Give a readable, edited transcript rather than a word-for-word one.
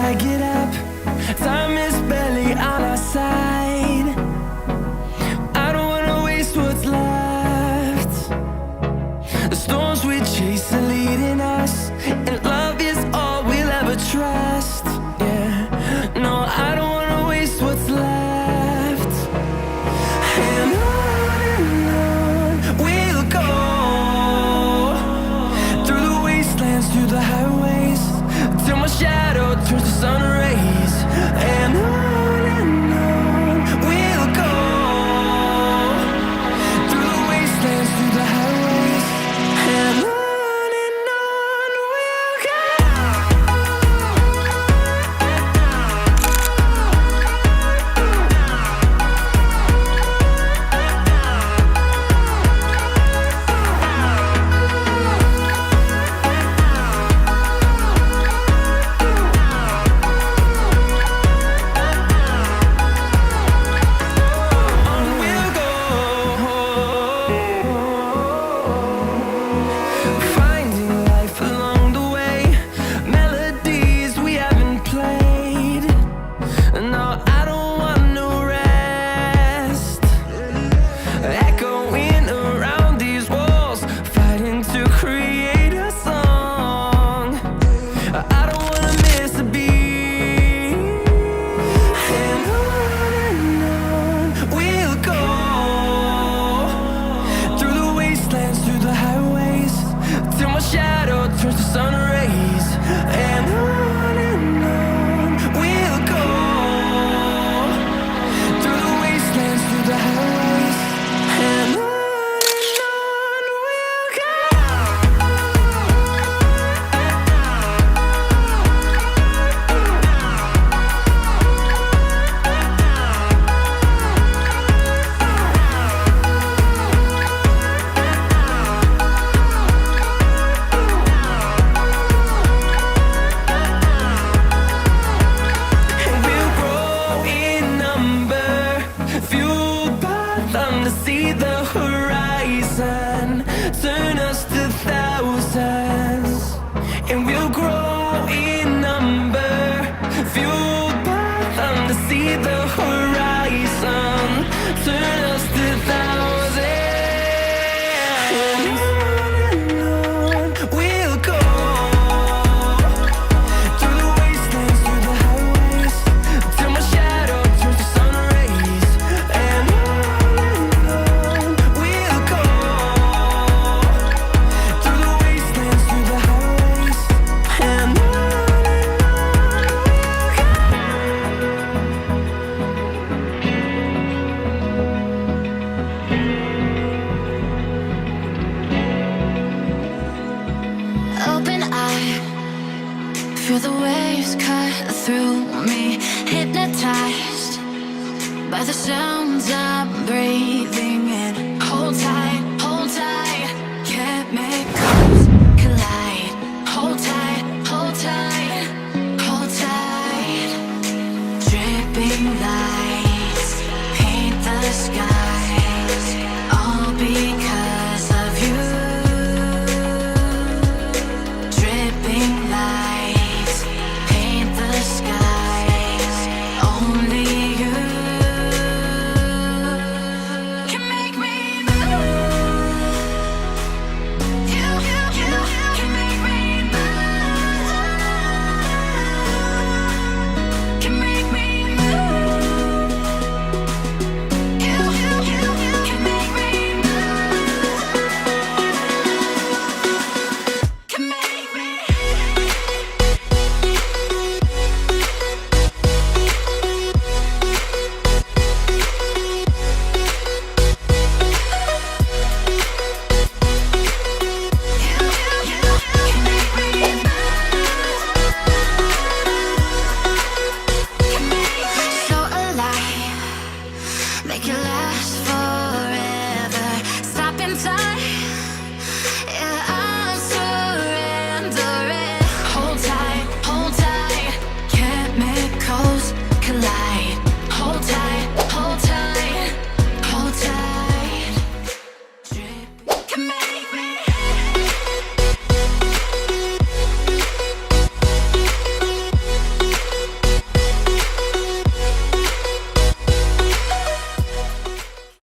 I get up, time is barely on our side. I don't wanna waste what's left. The storms we chase are leading us, and love is all we'll ever trust. Yeah, no, I don't wanna waste what's left. And on we'll go, through the wastelands, through the highways, till my shadow turns to sun rays. And on we'll go, through the wastelands, through the highways, and on we'll go. Finding life along the way, melodies we haven't played. No, I don't want no rest. Echoing around these walls, fighting to create a song. I don't wanna miss a beat. And on we'll go, through the wastelands, through the highways, till my shadow turns to sun rays. And on we'll go, through the wastelands, through the highways, and on we'll go. And we'll grow in number, fueled by them to see the horizon, turn us to thousands. And we'll grow in number, fueled by them to see the horizon, turn us to thousands. And on we'll go, through the wastelands, through the highways, till my shadow turns to sun rays. And on we'll go, through the wastelands, through the highways, and on we'll go. Open eye, feel the waves cut through me, hypnotized by the sounds I'm breathing in. Hold tight, chemicals collide. Hold tight, hold tight, hold tight. Dripping lights paint the skies, all because of you. Dripping lights paint the skies, only you can make me move. You can make me move. Can make me move. You can make me move. Can make me. So alive, make it last for